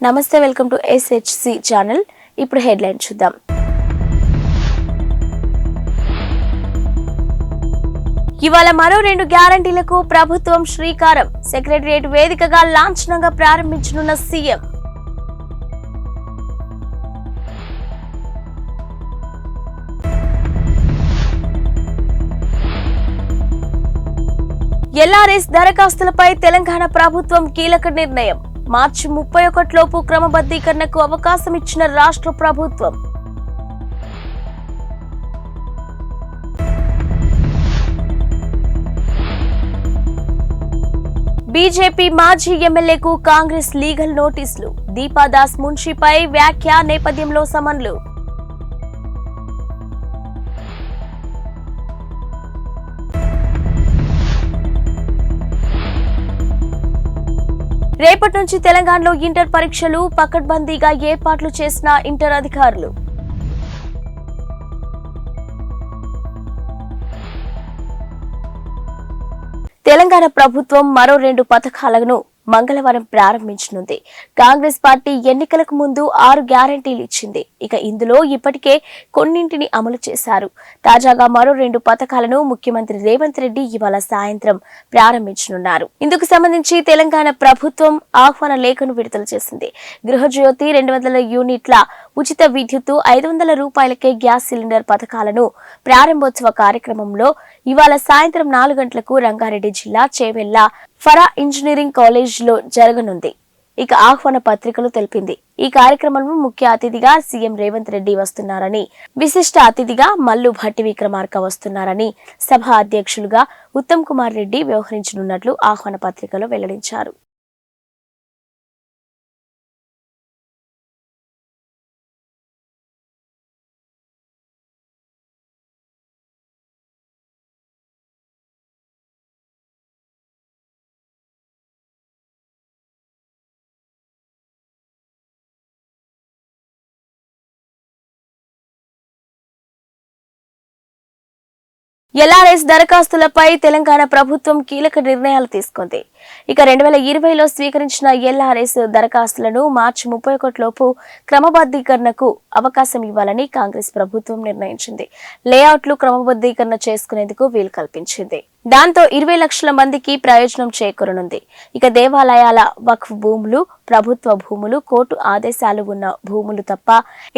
నమస్తే, welcome to SHC channel. ఇప్పుడు headline చూద్దాం. ఇవాళ మరో 2 గ్యారంటీలకు ప్రభుత్వం శ్రీకారం. సెక్రటరియట్ వేదికగా లాంఛనంగా ప్రారంభించనున్న సీఎం. LRS దరఖాస్తులపై తెలంగాణ ప్రభుత్వం కీలక నిర్ణయం. మార్చి 31 లోపు క్రమబద్ధీకరణకు అవకాశం ఇచ్చిన రాష్ట్ర ప్రభుత్వం. బీజేపీ మాజీ ఎమ్మెల్యేకు కాంగ్రెస్ లీగల్ నోటీసులు. దీపాదాస్ మున్షిపై వ్యాఖ్య నేపథ్యంలో సమన్లు. రేపటి నుంచి తెలంగాణలో ఇంటర్ పరీక్షలు. పకడ్బందీగా ఏర్పాట్లు చేసిన ఇంటర్ అధికారులు. తెలంగాణ ప్రభుత్వం మరో 2 పథకాలను మంగళవారం ప్రారంభించనుంది. కాంగ్రెస్ పార్టీ ఎన్నికలకు ముందు 6 గ్యారంటీలు ఇచ్చింది. ఇక ఇందులో ఇప్పటికే కొన్నింటిని అమలు చేశారు. తాజాగా మరో 2 పథకాలను ముఖ్యమంత్రి రేవంత్ రెడ్డి ఇవాళ సాయంత్రం ప్రారంభించనున్నారు. ఇందుకు సంబంధించి తెలంగాణ ప్రభుత్వం ఆహ్వాన లేఖను విడుదల చేసింది. గృహజ్యోతి 200 యూనిట్ల ఉచిత విద్యుత్తు, 500 రూపాయలకే గ్యాస్ సిలిండర్ పథకాలను ప్రారంభోత్సవ కార్యక్రమంలో ఇవాళ సాయంత్రం 4 గంటలకు రంగారెడ్డి జిల్లా చేవెళ్ల ఫరా ఇంజనీరింగ్ కాలేజ్ లో జరగనుంది. ఇక ఆహ్వాన పత్రికలు తెలిపింది. ఈ కార్యక్రమంలో ముఖ్య అతిథిగా సీఎం రేవంత్ రెడ్డి వస్తున్నారని, విశిష్ట అతిథిగా మల్లు భట్టి విక్రమార్క వస్తున్నారని, సభ అధ్యక్షులుగా ఉత్తమ్ కుమార్ రెడ్డి వ్యవహరించనున్నట్లు ఆహ్వాన పత్రికలో వెల్లడించారు. LRS దరఖాస్తులపై తెలంగాణ ప్రభుత్వం కీలక నిర్ణయాలు తీసుకుంది. ఇక 2020లో స్వీకరించిన LRS దరఖాస్తులను మార్చి 31 లోపు క్రమబద్ధీకరణకు అవకాశం ఇవ్వాలని కాంగ్రెస్ ప్రభుత్వం నిర్ణయించింది. లేఅవుట్లు క్రమబద్ధీకరణ చేసుకునేందుకు వీలు కల్పించింది. దాంతో 20 లక్షల మందికి ప్రయోజనం చేకూరనుంది. ఇక దేవాలయాల, వక్ఫ్ భూములు, ప్రభుత్వ భూములు, కోర్టు ఆదేశాలు ఉన్న భూములు తప్ప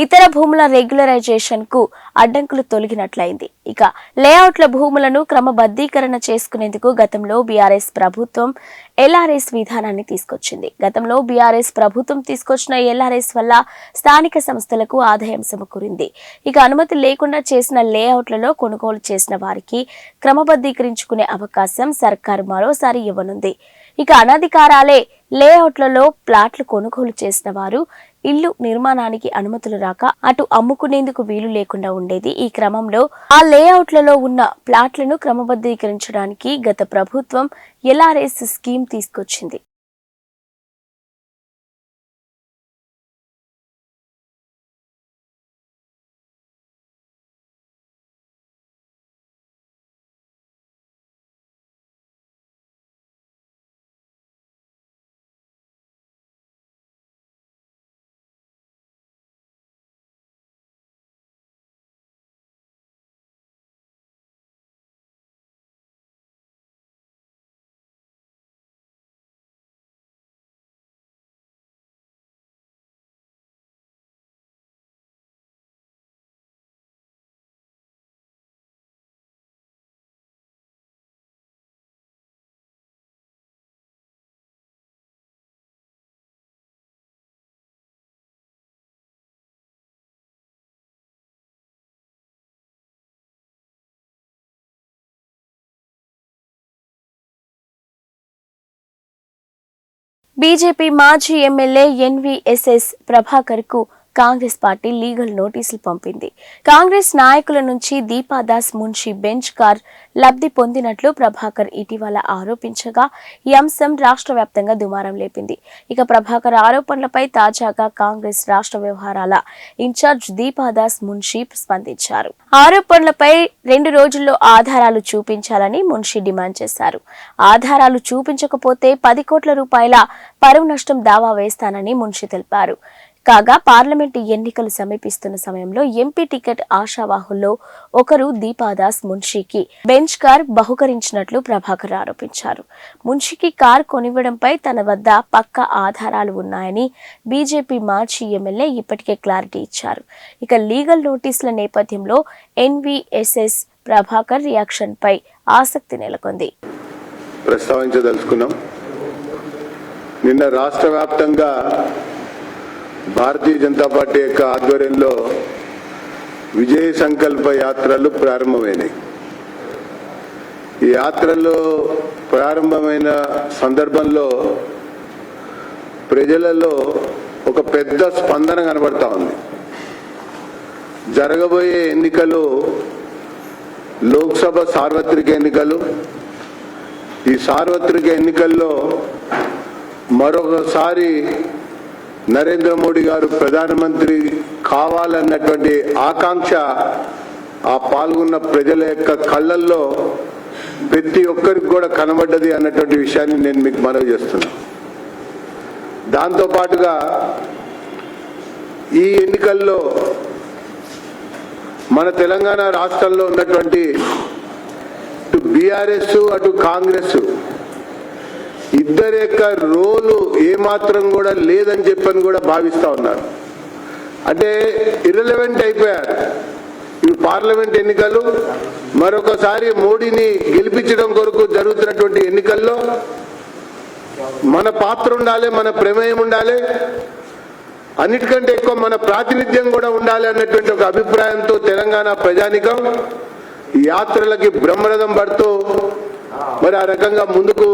ఇతర భూముల రెగ్యులరైజేషన్ కు అడ్డంకులు తొలగినట్లయింది. ఇక లేఅవుట్ల భూములను క్రమబద్ధీకరణ చేసుకునేందుకు గతంలో బీఆర్ఎస్ ప్రభుత్వం LRS విధానాన్ని తీసుకొచ్చింది. గతంలో బీఆర్ఎస్ ప్రభుత్వం తీసుకొచ్చిన LRS వల్ల స్థానిక సంస్థలకు ఆదాయం సమకూరింది. ఇక అనుమతి లేకుండా చేసిన లేఅవుట్లలో కొనుగోలు చేసిన వారికి క్రమబద్ధీకరించుకునే అవకాశం సర్కారు మరోసారి ఇవ్వనుంది. ఇక అనధికారాలే లేఅవుట్లలో ప్లాట్లు కొనుగోలు చేసిన వారు ఇల్లు నిర్మాణానికి అనుమతులు రాక అటు అమ్ముకునేందుకు వీలు లేకుండా ఉండేది. ఈ క్రమంలో ఆ లేఅవుట్లలో ఉన్న ప్లాట్లను క్రమబద్ధీకరించడానికి గత ప్రభుత్వం LRS స్కీమ్ తీసుకొచ్చింది. బీజేపీ మాజీ ఎమ్మెల్యే NVSS ప్రభాకర్ కు కాంగ్రెస్ పార్టీ లీగల్ నోటీసులు పంపింది. కాంగ్రెస్ నాయకుల నుంచి దీపాదాస్ మున్షి బెంచ్ కార్ లబ్ధి పొందినట్లు ప్రభాకర్ ఇటీవల ఆరోపించగా ఈ అంశం రాష్ట్ర వ్యాప్తంగా దుమారం లేపింది. ఇక ప్రభాకర్ ఆరోపణలపై తాజాగా కాంగ్రెస్ రాష్ట్ర వ్యవహారాల ఇన్ఛార్జ్ దీపాదాస్ మున్షి స్పందించారు. ఆరోపణలపై 2 రోజుల్లో ఆధారాలు చూపించాలని మున్షి డిమాండ్ చేశారు. ఆధారాలు చూపించకపోతే 10 కోట్ల రూపాయల పరువు నష్టం దావా వేస్తానని మున్షి తెలిపారు. కాగా పార్లమెంటు ఎన్నికలు సమీపిస్తున్న సమయంలో ఎంపీ టికెట్ ఆశావాహుల్లో ఒకరు దీపాదాస్ మున్షికి బెంచ్ కార్ బహుకరించినట్లు ప్రభాకర్ ఆరోపించారు. మున్షికి కార్ కొనివ్వడంపై తన వద్ద పక్కా ఆధారాలు ఉన్నాయని బీజేపీ మాజీ ఎమ్మెల్యే ఇప్పటికే క్లారిటీ ఇచ్చారు. ఇక లీగల్ నోటీసుల నేపథ్యంలో ఎన్వీఎస్ఎస్ ప్రభాకర్ రియాక్షన్ పై ఆసక్తి నెలకొంది. ప్రస్తావించదలుచుకున్నాం. నిన్న రాష్ట్ర వ్యాప్తంగా భారతీయ జనతా పార్టీ యొక్క ఆధ్వర్యంలో విజయ సంకల్ప యాత్రలు ప్రారంభమైనాయి. ఈ యాత్రలు ప్రారంభమైన సందర్భంలో ప్రజలలో ఒక పెద్ద స్పందన కనబడతా ఉంది. జరగబోయే ఎన్నికలు లోక్సభ సార్వత్రిక ఎన్నికలు. ఈ సార్వత్రిక ఎన్నికల్లో మరొకసారి నరేంద్ర మోడీ గారు ప్రధానమంత్రి కావాలన్నటువంటి ఆకాంక్ష ఆ పాల్గొన్న ప్రజల యొక్క కళ్ళల్లో ప్రతి ఒక్కరికి కూడా కనబడ్డది అన్నటువంటి విషయాన్ని నేను మీకు మనవి చేస్తున్నా. దాంతోపాటుగా ఈ ఎన్నికల్లో మన తెలంగాణ రాష్ట్రంలో ఉన్నటువంటి ఇటు బీఆర్ఎస్ అటు కాంగ్రెస్ ఇద్దరి యొక్క రోలు ఏమాత్రం కూడా లేదని చెప్పని కూడా భావిస్తా ఉన్నారు. అంటే ఇర్రెలవెంట్ అయిపోయారు. ఇవి పార్లమెంట్ ఎన్నికలు, మరొకసారి మోడీని గెలిపించడం కొరకు జరుగుతున్నటువంటి ఎన్నికల్లో మన పాత్ర ఉండాలి, మన ప్రమేయం ఉండాలి, అన్నిటికంటే ఎక్కువ మన ప్రాతినిధ్యం కూడా ఉండాలి అన్నటువంటి ఒక అభిప్రాయంతో తెలంగాణ ప్రజానికం ఈ యాత్రలకి బ్రహ్మరథం పడుతూ మరి ఆ రకంగా ముందుకు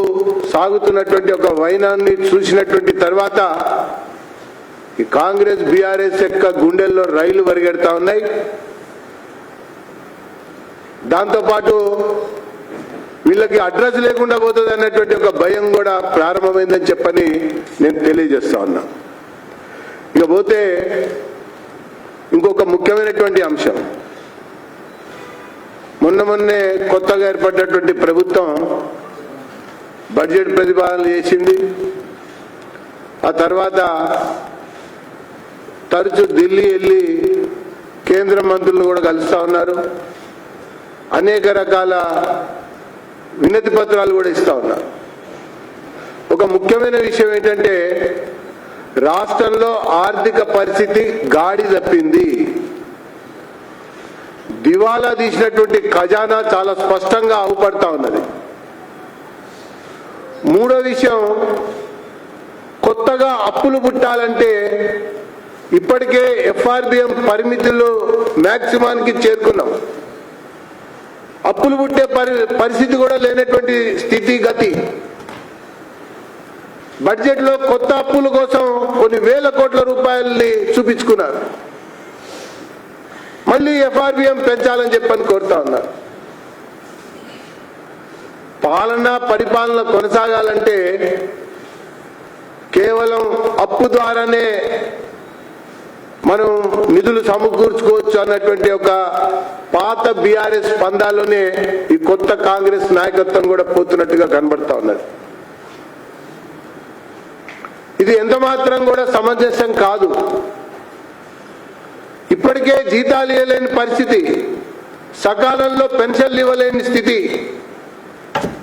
సాగుతున్నటువంటి ఒక వైనాన్ని చూసినటువంటి తర్వాత ఈ కాంగ్రెస్ బీఆర్ఎస్ యొక్క గుండెల్లో రైలు పరిగెడతా ఉన్నాయి. దాంతోపాటు వీళ్ళకి అడ్రస్ లేకుండా పోతుంది అన్నటువంటి ఒక భయం కూడా ప్రారంభమైందని చెప్పని నేను తెలియజేస్తా ఉన్నా. ఇక పోతే ఇంకొక ముఖ్యమైనటువంటి అంశం, మొన్నే కొత్తగా ఏర్పడినటువంటి ప్రభుత్వం బడ్జెట్ ప్రతిపాదన చేసింది. ఆ తర్వాత తరచూ ఢిల్లీ వెళ్ళి కేంద్ర మంత్రులను కూడా కలుస్తూ ఉన్నారు. అనేక రకాల వినతి పత్రాలు కూడా ఇస్తూ ఉన్నారు. ఒక ముఖ్యమైన విషయం ఏంటంటే రాష్ట్రంలో ఆర్థిక పరిస్థితి గాడి తప్పింది. దివాలా తీసినటువంటి ఖజానా చాలా స్పష్టంగా అవుపడతా ఉన్నది. మూడో విషయం, కొత్తగా అప్పులు పుట్టాలంటే ఇప్పటికే ఎఫ్ఆర్బిఎం పరిమితులు మ్యాక్సిమానికి చేరుకున్నాం. అప్పులు పుట్టే పరిస్థితి కూడా లేనటువంటి స్థితి గతి. బడ్జెట్లో కొత్త అప్పుల కోసం కొన్ని వేల కోట్ల రూపాయలని చూపించుకున్నారు. మళ్ళీ ఎఫ్ఆర్బిఎం పెంచాలని చెప్పని కోరుతా ఉన్నారు. పరిపాలన కొనసాగాలంటే కేవలం అప్పు ద్వారానే మనం నిధులు సమకూర్చుకోవచ్చు అన్నటువంటి ఒక పాత బీఆర్ఎస్ పందాల్లోనే ఈ కొత్త కాంగ్రెస్ నాయకత్వం కూడా పోతున్నట్టుగా కనబడతా ఉన్నది. ఇది ఎంత మాత్రం కూడా సమంజసం కాదు. ఇప్పటికే జీతాలు ఇవ్వలేని పరిస్థితి, సకాలంలో పెన్షన్లు ఇవ్వలేని స్థితి.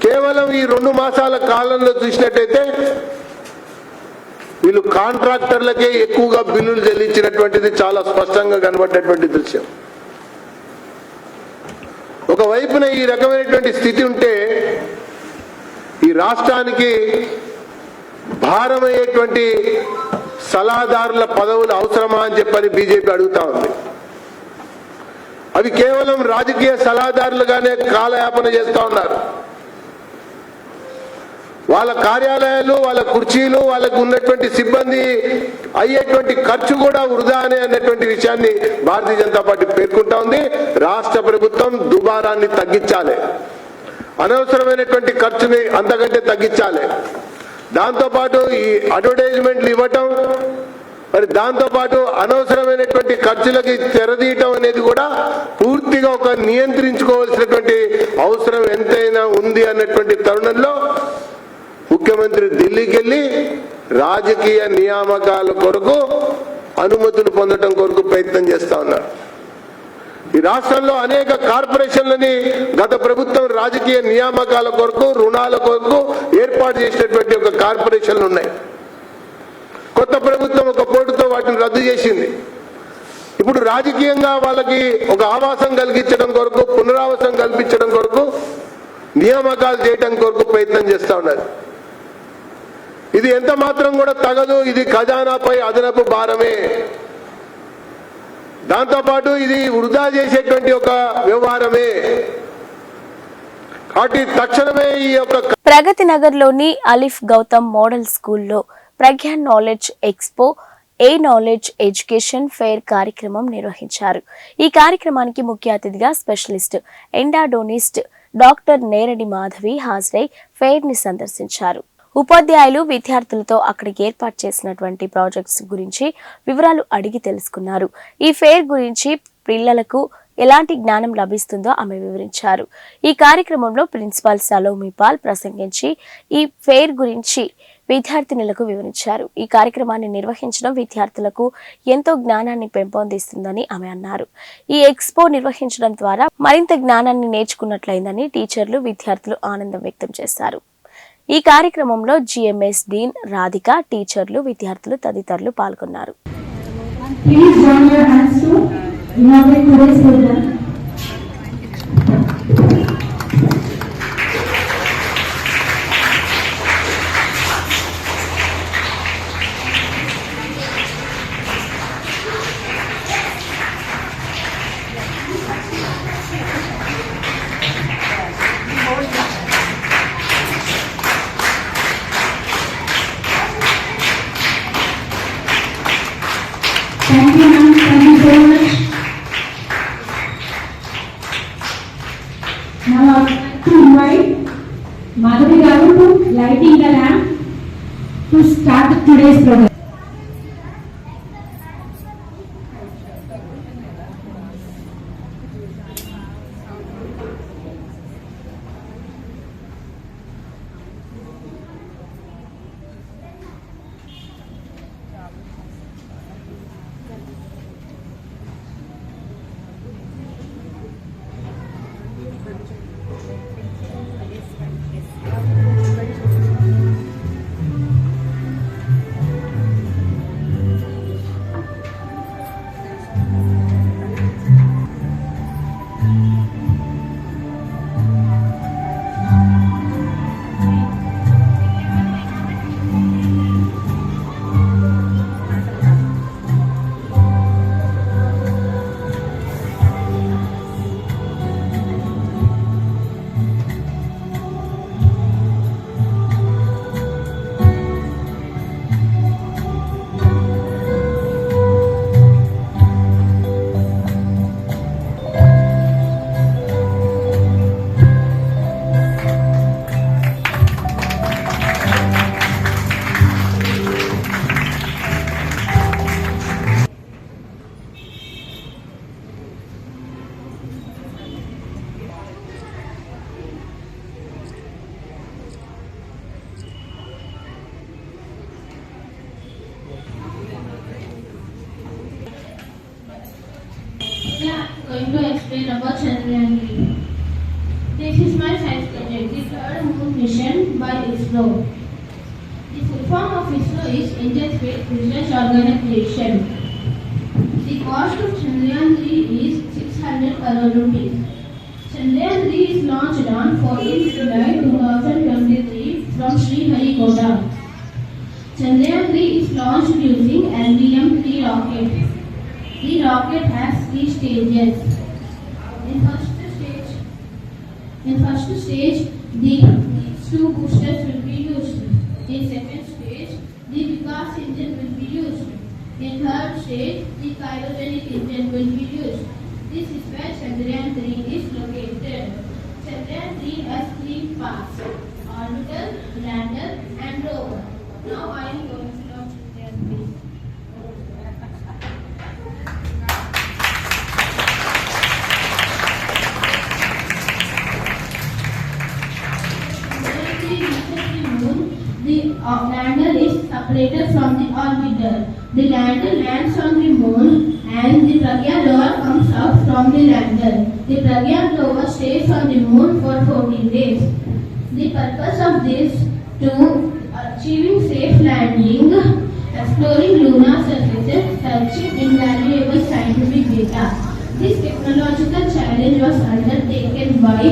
కేవలం ఈ 2 మాసాల కాలంలో చూసినట్టయితే వీళ్ళు కాంట్రాక్టర్లకే ఎక్కువగా బిల్లులు చెల్లించినటువంటిది చాలా స్పష్టంగా కనబడ్డటువంటి దృశ్యం. ఒకవైపున ఈ రకమైనటువంటి స్థితి ఉంటే ఈ రాష్ట్రానికి భారమయ్యేటువంటి సలహాదారుల పదవులు అవసరమా అని చెప్పని బీజేపీ అడుగుతా ఉంది. అవి కేవలం రాజకీయ సలహాదారులుగానే కాలయాపన చేస్తా ఉన్నారు. వాళ్ళ కార్యాలయాలు, వాళ్ళ కుర్చీలు, వాళ్ళకు ఉన్నటువంటి సిబ్బంది అయ్యేటువంటి ఖర్చు కూడా వృధా అనేటువంటి విషయాన్ని భారతీయ జనతా పార్టీ పేర్కొంటా ఉంది. రాష్ట్ర ప్రభుత్వం దుబారాన్ని తగ్గించాలి, అనవసరమైనటువంటి ఖర్చుని అంతకంటే తగ్గించాలి. దాంతోపాటు ఈ అడ్వర్టైజ్మెంట్లు ఇవ్వటం, మరి దాంతోపాటు అనవసరమైనటువంటి ఖర్చులకి తెరదీయటం అనేది కూడా పూర్తిగా ఒక నియంత్రించుకోవాల్సినటువంటి అవసరం ఎంతైనా ఉంది అన్నటువంటి తరుణంలో ముఖ్యమంత్రి ఢిల్లీకి వెళ్ళి రాజకీయ నియామకాల కొరకు అనుమతులు పొందడం కొరకు ప్రయత్నం చేస్తా ఉన్నారు. ఈ రాష్ట్రంలో అనేక కార్పొరేషన్లని గత ప్రభుత్వం రాజకీయ నియామకాల కొరకు, రుణాల కొరకు ఏర్పాటు చేసినటువంటి ఒక కార్పొరేషన్లు ఉన్నాయి. కొత్త ప్రభుత్వం ఒక పోటుతో వాటిని రద్దు చేసింది. ఇప్పుడు రాజకీయంగా వాళ్ళకి ఒక ఆవాసం కలిగించడం కొరకు, పునరావాసం కల్పించడం కొరకు నియామకాలు చేయడం కొరకు ప్రయత్నం చేస్తా ఉన్నారు. ఇది ఎంత మాత్రం కూడా తగదు. ఇది ఖజానాపై అదనపు భారమే. దాంతోపాటు ఇది వృధా చేసేటువంటి ఒక వ్యవహారమే. కాబట్టి తక్షణమే ఈ యొక్క ప్రగతి నగర్ లోని అలిఫ్ గౌతమ్ మోడల్ స్కూల్లో ప్రజ్ఞా నాలెడ్జ్ ఎక్స్పో, ఏ నాలెడ్జ్ ఎడ్యుకేషన్ ఫెయిర్ కార్యక్రమం నిర్వహించారు. ఈ కార్యక్రమానికి ముఖ్య అతిథిగా స్పెషలిస్ట్ ఎండాడోనిస్ట్ డాక్టర్ నేరడి మాధవి హాజరై ఫెయిర్ ని సందర్శించారు. ఉపాధ్యాయులు విద్యార్థులతో అక్కడికి ఏర్పాటు చేసినటువంటి ప్రాజెక్ట్స్ గురించి వివరాలు అడిగి తెలుసుకున్నారు. ఈ ఫెయిర్ గురించి పిల్లలకు ఎలాంటి జ్ఞానం లభిస్తుందో ఆమె వివరించారు. ఈ కార్యక్రమంలో ప్రిన్సిపాల్ సలోమి పాల్ ప్రసంగించి ఈ ఫెయిర్ గురించి విద్యార్థినులకు వివరించారు. ఈ కార్యక్రమాన్ని నిర్వహించడం విద్యార్థులకు ఎంతో జ్ఞానాన్ని పెంపొందిస్తుందని ఆమె అన్నారు. ఈ ఎక్స్పో నిర్వహించడం ద్వారా మరింత జ్ఞానాన్ని నేర్చుకున్నట్లయిందని టీచర్లు, విద్యార్థులు ఆనందం వ్యక్తం చేశారు. ఈ కార్యక్రమంలో జిఎంఎస్ డీన్ రాధిక, టీచర్లు, విద్యార్థులు తదితరులు పాల్గొన్నారు. Thank you, ma'am. Thank you so much. Now I would like to invite Madhavi Garu to lighting the lamp to start today's program. Going to explain about Chandrayaan-3. This is my science project, the third moon mission by ISRO. The full form of ISRO is Indian Space Research Organization. The cost of Chandrayaan-3 is 600 crore rupees. Chandrayaan-3 is launched on 14th July 2023 from Sriharikota. Chandrayaan-3 is launched using LVM-3 rocket. The rocket has 3 stages. In first stage, the 2 boosters will be used In third stage, the cryogenic engine will be used. This is where Chandrayaan 3 is located. Chandrayaan 3 has 3 parts: orbiter, lander, and rover. Now I am going to launch Chandrayaan 3. The lander is separated from the orbiter. The lander lands on the moon and the Pragyan rover comes out from the lander. The Pragyan rover stays on the moon for 14 days. The purpose of this to achieving safe landing, exploring lunar surfaces, searching invaluable scientific data. This technological challenge was undertaken by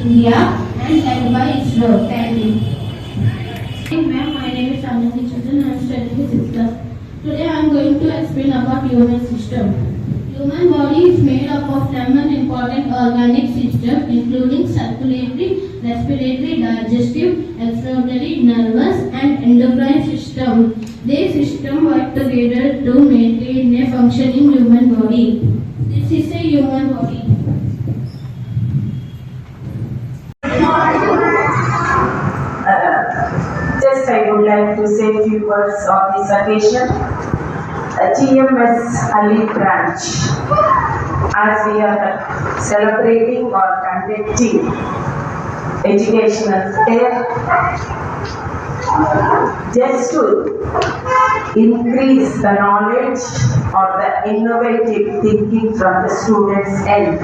India and led by ISRO. Thank you. Hey ma'am, my name is Anandi Chandran. I am studying 6th class. Today I am going to explain about human system. Human body is made up of 7 important organic systems, including circulatory, respiratory, digestive, excretory, nervous, and endocrine system. These systems work together to maintain a functioning human body. This is a human body. Just I would like to say a few words on this occasion. GMS Ali branch, as we are celebrating or conducting educational fair, just to increase the knowledge or the innovative thinking from the students' end.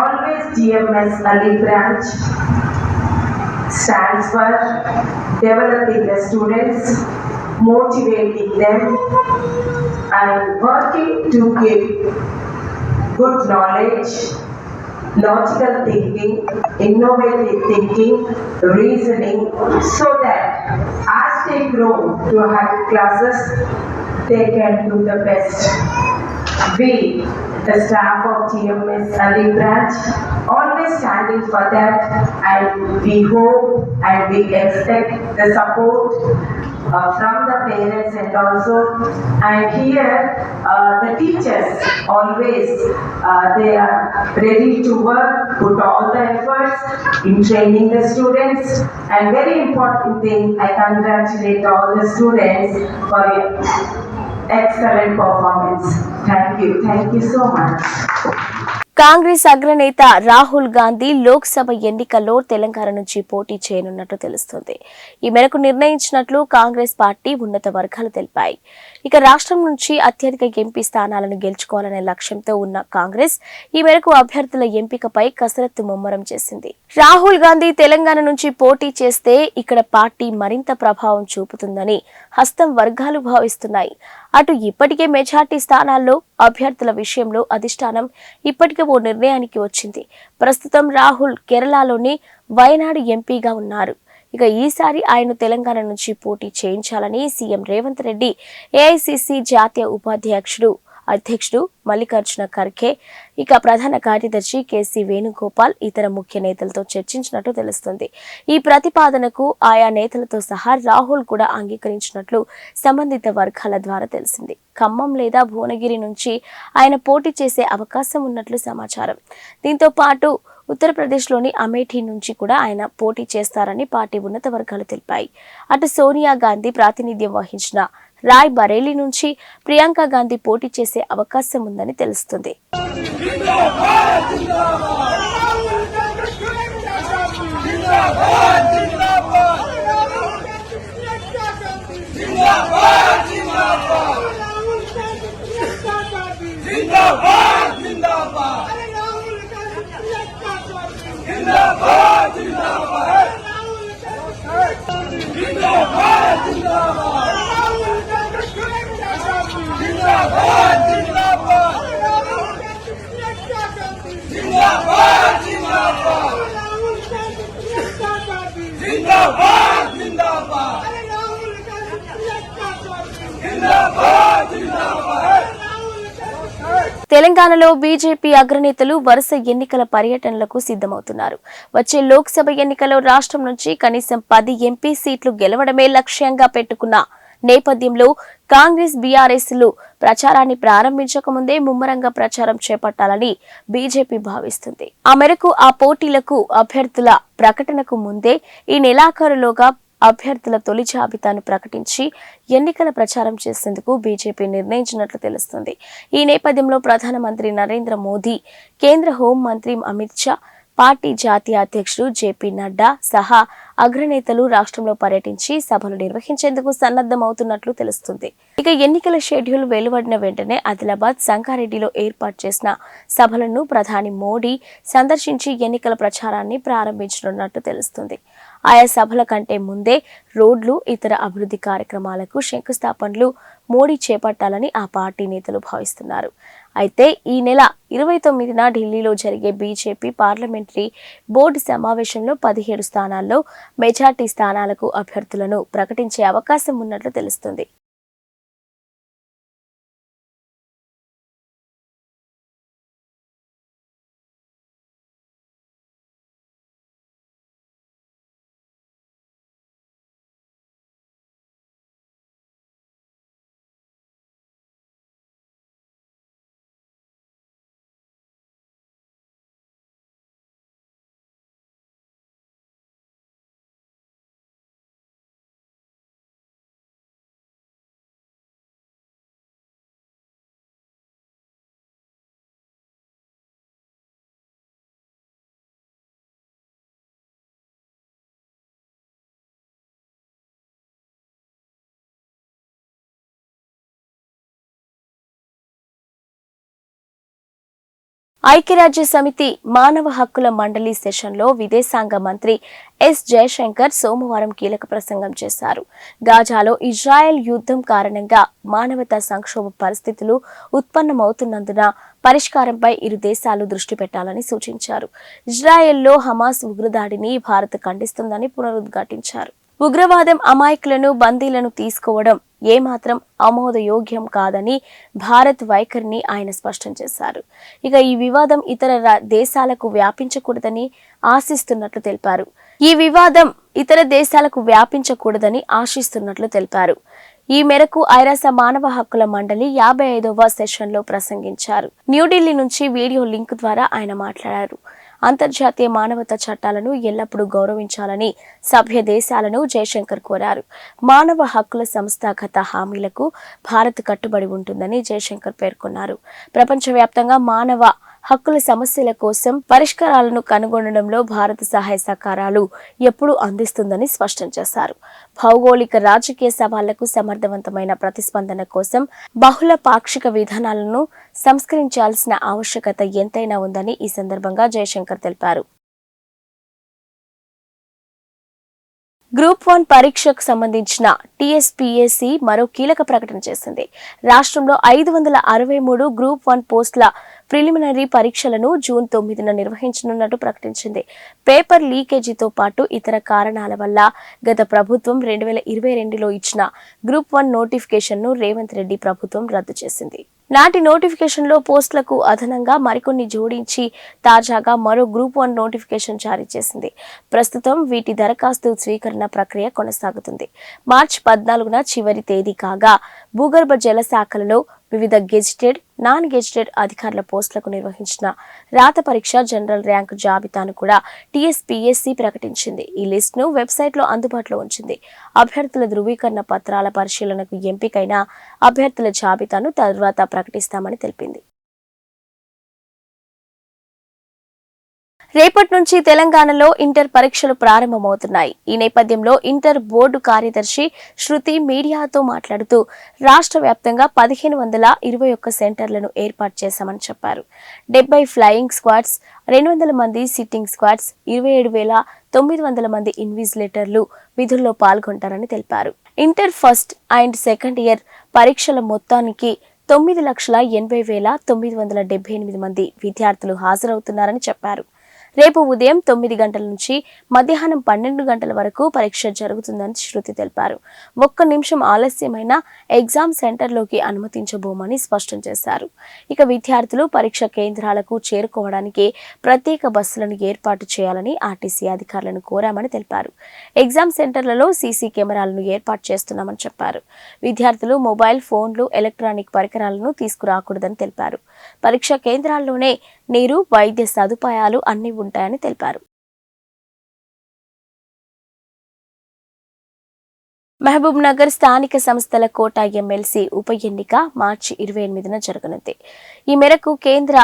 Always GMS Ali branch stands for developing the students, motivating them, and working to give good knowledge, logical thinking, innovative thinking, reasoning, so that as they grow to higher classes, they can do the best. We, the staff of GMS Ali branch, always standing for that, and we hope and we expect the support from the parents and also, and here the teachers always they are ready to work, put all the efforts in training the students, and very important thing, I congratulate all the students for your excellent performance. Thank you so much. Congress అగ్రనేత రాహుల్ గాంధీ లోక్సభ ఎన్నికల్లో తెలంగాణ నుంచి పోటీ చేయనున్నట్లు తెలుస్తోంది. ఈ మేరకు నిర్ణయించినట్లు Congress party ఉన్నత వర్గాలు తెలిపాయి. ఇక రాష్ట్రం నుంచి అత్యధిక ఎంపీ స్థానాలను గెలుచుకోవాలనే లక్ష్యంతో ఉన్న కాంగ్రెస్ ఈ మేరకు అభ్యర్థుల ఎంపికపై కసరత్తు ముమ్మరం చేసింది. రాహుల్ గాంధీ తెలంగాణ నుంచి పోటీ చేస్తే ఇక్కడ పార్టీ మరింత ప్రభావం చూపుతుందని హస్తం వర్గాలు భావిస్తున్నాయి. అటు ఇప్పటికే మెజార్టీ స్థానాల్లో అభ్యర్థుల విషయంలో అధిష్టానం ఇప్పటికే ఓ నిర్ణయానికి వచ్చింది. ప్రస్తుతం రాహుల్ కేరళలోని వయనాడు ఎంపీగా ఉన్నారు. ఇక ఈసారి ఆయన తెలంగాణ నుంచి పోటీ చేయించాలని సీఎం రేవంత్ రెడ్డి, ఏఐసీసీ జాతీయ అధ్యక్షుడు మల్లికార్జున ఖర్గే, ఇక ప్రధాన కార్యదర్శి కేసీ వేణుగోపాల్ ఇతర ముఖ్య నేతలతో చర్చించినట్టు తెలుస్తుంది. ఈ ప్రతిపాదనకు ఆయా నేతలతో సహా రాహుల్ కూడా అంగీకరించినట్లు సంబంధిత వర్గాల ద్వారా తెలిసింది. ఖమ్మం లేదా భువనగిరి నుంచి ఆయన పోటీ చేసే అవకాశం ఉన్నట్లు సమాచారం. దీంతో పాటు ఉత్తరప్రదేశ్లోని అమేఠీ నుంచి కూడా ఆయన పోటీ చేస్తారని పార్టీ ఉన్నత వర్గాలు తెలిపాయి. అటు సోనియా గాంధీ ప్రాతినిధ్యం వహించిన రాయ్ బరేలీ నుంచి ప్రియాంక గాంధీ పోటీ చేసే అవకాశం ఉందని తెలుస్తుంది. తెలంగాణలో బీజేపీ అగ్రనేతలు వరుస ఎన్నికల పర్యటనలకు సిద్ధమవుతున్నారు. వచ్చే లోక్సభ ఎన్నికల్లో రాష్ట్రం నుంచి కనీసం 10 ఎంపీ సీట్లు గెలవడమే లక్ష్యంగా పెట్టుకున్న నేపథ్యంలో కాంగ్రెస్ బీఆర్ఎస్లు ప్రచారాన్ని ప్రారంభించక ముందే ముమ్మరంగా ప్రచారం చేపట్టాలని బీజేపీ భావిస్తుంది. ఆ మేరకు ఆ పోటీలకు అభ్యర్థుల ప్రకటనకు ముందే ఈ నెలాఖరులోగా అభ్యర్థుల తొలి జాబితాను ప్రకటించి ఎన్నికల ప్రచారం చేసేందుకు బీజేపీ నిర్ణయించినట్లు తెలుస్తుంది. ఈ నేపథ్యంలో ప్రధానమంత్రి నరేంద్ర మోదీ, కేంద్ర హోంమంత్రి అమిత్ షా, పార్టీ జాతీయ అధ్యక్షుడు జేపీ నడ్డా సహా అగ్రనేతలు రాష్ట్రంలో పర్యటించి సభలు నిర్వహించేందుకు సన్నద్ధమవుతున్నట్లు తెలుస్తుంది. ఇక ఎన్నికల షెడ్యూల్ వెలువడిన వెంటనే ఆదిలాబాద్, సంగారెడ్డిలో ఏర్పాటు చేసిన సభలను ప్రధాని మోడీ సందర్శించి ఎన్నికల ప్రచారాన్ని ప్రారంభించనున్నట్టు తెలుస్తుంది. ఆయా సభల కంటే ముందే రోడ్లు, ఇతర అభివృద్ధి కార్యక్రమాలకు శంకుస్థాపనలు మోడీ చేపట్టాలని ఆ పార్టీ నేతలు భావిస్తున్నారు. అయితే ఈ నెల 29న ఢిల్లీలో జరిగే బీజేపీ పార్లమెంటరీ బోర్డు సమావేశంలో 17 స్థానాల్లో మెజార్టీ స్థానాలకు అభ్యర్థులను ప్రకటించే అవకాశం ఉన్నట్లు తెలుస్తుంది. ఐక్యరాజ్య సమితి మానవ హక్కుల మండలి సెషన్లో విదేశాంగ మంత్రి ఎస్ జయశంకర్ సోమవారం కీలక ప్రసంగం చేశారు. గాజాలో ఇజ్రాయెల్ యుద్ధం కారణంగా మానవతా సంక్షోభ పరిస్థితులు ఉత్పన్నమవుతున్నందున పరిష్కారంపై ఇరు దేశాలు దృష్టి పెట్టాలని సూచించారు. ఇజ్రాయెల్లో హమాస్ ఉగ్రదాడిని భారత్ ఖండిస్తుందని పునరుద్ఘాటించారు. ఉగ్రవాదం, అమాయకులను, బందీలను తీసుకోవడం ఏమాత్రం ఆమోదయోగ్యం కాదని భారత్ వైఖరిని ఆయన స్పష్టం చేశారు. ఇక ఈ వివాదం ఇతర దేశాలకు వ్యాపించకూడదని ఆశిస్తున్నట్లు తెలిపారు. ఈ మేరకు ఐరాస మానవ హక్కుల మండలి 55వ సెషన్లో ప్రసంగించారు. న్యూఢిల్లీ నుంచి వీడియో లింక్ ద్వారా ఆయన మాట్లాడారు. అంతర్జాతీయ మానవతా చట్టాలను ఎల్లప్పుడూ గౌరవించాలని సభ్య దేశాలను జయశంకర్ కోరారు. మానవ హక్కుల సంస్థాగత హామీలకు భారత్ కట్టుబడి ఉంటుందని జయశంకర్ పేర్కొన్నారు. ప్రపంచవ్యాప్తంగా మానవ హక్కుల సమస్యల కోసం పరిష్కారాలను కనుగొనడంలో భారత సహాయ సహకారాలు ఎప్పుడూ అందిస్తుందని స్పష్టం చేశారు. భౌగోళిక, రాజకీయ సవాళ్లకు సమర్థవంతమైన ప్రతిస్పందన కోసం బహుళ పాక్షిక విధానాలను సంస్కరించాల్సిన ఆవశ్యకత ఎంతైనా ఉందని ఈ సందర్భంగా జయశంకర్ తెలిపారు. గ్రూప్ 1 పరీక్షకు సంబంధించిన టీఎస్పీఎస్సీ మరో కీలక ప్రకటన చేసింది. రాష్ట్రంలో 563 గ్రూప్ 1 పోస్టుల ప్రిలిమినరీ పరీక్షలను జూన్ 9న నిర్వహించనున్నట్టు ప్రకటించింది. పేపర్ లీకేజీతో పాటు ఇతర కారణాల వల్ల గత ప్రభుత్వం 2022లో ఇచ్చిన గ్రూప్ 1 నోటిఫికేషన్ను రేవంత్ రెడ్డి ప్రభుత్వం రద్దు చేసింది. నాటి నోటిఫికేషన్లో పోస్టులకు అదనంగా మరికొన్ని జోడించి తాజాగా మరో గ్రూప్ 1 నోటిఫికేషన్ జారీ చేసింది. ప్రస్తుతం వీటి దరఖాస్తు స్వీకరణ ప్రక్రియ కొనసాగుతుంది. మార్చి 14న చివరి తేదీ కాగా భూగర్భ జల శాఖలలో వివిధ గెజిటెడ్, నాన్ గెజిటెడ్ అధికారుల పోస్టులకు నిర్వహించిన రాత పరీక్ష జనరల్ ర్యాంకు జాబితాను కూడా టీఎస్పీఎస్సీ ప్రకటించింది. ఈ లిస్టును వెబ్సైట్లో అందుబాటులో ఉంచింది. అభ్యర్థుల ధృవీకరణ పత్రాల పరిశీలనకు ఎంపికైన అభ్యర్థుల జాబితాను తర్వాత ప్రకటిస్తామని తెలిపింది. రేపటి నుంచి తెలంగాణలో ఇంటర్ పరీక్షలు ప్రారంభమవుతున్నాయి. ఈ నేపథ్యంలో ఇంటర్ బోర్డు కార్యదర్శి శృతి మీడియాతో మాట్లాడుతూ రాష్ట్ర వ్యాప్తంగా 1521 సెంటర్లను ఏర్పాటు చేశామని చెప్పారు. 70 ఫ్లయింగ్ స్క్వాడ్స్, 200 మంది సిట్టింగ్ స్క్వాడ్స్, 27,900 మంది ఇన్విజిలేటర్లు విధుల్లో పాల్గొంటారని తెలిపారు. Inter first and second year పరీక్షల మొత్తానికి 9,80,978 మంది విద్యార్థులు హాజరవుతున్నారని చెప్పారు. రేపు ఉదయం 9 గంటల నుంచి మధ్యాహ్నం 12 గంటల వరకు పరీక్ష జరుగుతుందని శృతి తెలిపారు. 1 నిమిషం ఆలస్యమైన ఎగ్జామ్ సెంటర్లోకి అనుమతించబోమని స్పష్టం చేశారు. ఇక విద్యార్థులు పరీక్ష కేంద్రాలకు చేరుకోవడానికి ప్రత్యేక బస్సులను ఏర్పాటు చేయాలని ఆర్టీసీ అధికారులను కోరామని తెలిపారు. ఎగ్జామ్ సెంటర్లలో సీసీ కెమెరాలను ఏర్పాటు చేస్తున్నామని చెప్పారు. విద్యార్థులు మొబైల్ ఫోన్లు, ఎలక్ట్రానిక్ పరికరాలను తీసుకురాకూడదని తెలిపారు. పరీక్ష కేంద్రాల్లోనే నీరు, వైద్య సదుపాయాలు అన్ని ఉంటాయని తెలిపారు. మహబూబ్ నగర్ స్థానిక సంస్థల కోటా ఎమ్మెల్సీ ఉప ఎన్నిక మార్చి 28న జరగనుంది. ఈ మేరకు కేంద్ర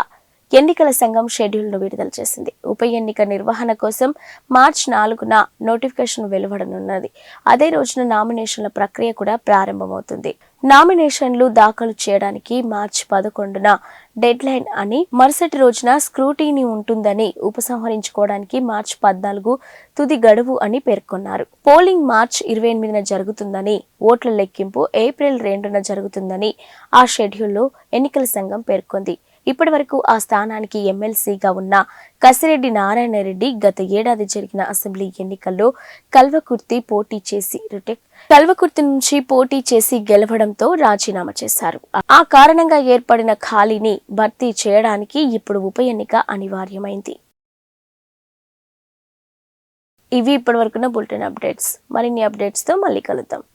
ఎన్నికల సంఘం షెడ్యూల్ను విడుదల చేసింది. ఉప ఎన్నిక నిర్వహణ కోసం మార్చి 4న నోటిఫికేషన్ వెలువడనున్నది. అదే రోజున నామినేషన్ల ప్రక్రియ కూడా ప్రారంభమవుతుంది. నామినేషన్లు దాఖలు చేయడానికి మార్చి 11న డెడ్ లైన్ అని, మరుసటి రోజున స్క్రూటీనీ ఉంటుందని, ఉపసంహరించుకోవడానికి మార్చి 14 తుది గడువు అని పేర్కొన్నారు. పోలింగ్ మార్చి 28న జరుగుతుందని, ఓట్ల లెక్కింపు ఏప్రిల్ 2న జరుగుతుందని ఆ షెడ్యూల్లో ఎన్నికల సంఘం పేర్కొంది. ఇప్పటి వరకు ఆ స్థానానికి ఎమ్మెల్సీగా ఉన్న కసిరెడ్డి నారాయణరెడ్డి గత ఏడాది జరిగిన అసెంబ్లీ ఎన్నికల్లో కల్వకుర్తి నుంచి పోటీ చేసి గెలవడంతో రాజీనామా చేశారు. ఆ కారణంగా ఏర్పడిన ఖాళీని భర్తీ చేయడానికి ఇప్పుడు ఉప ఎన్నిక అనివార్యమైంది. ఇవి ఇప్పటివరకున్న బులెటిన్ అప్డేట్స్. మరిన్ని అప్డేట్స్తో మళ్ళీ కలుద్దాం.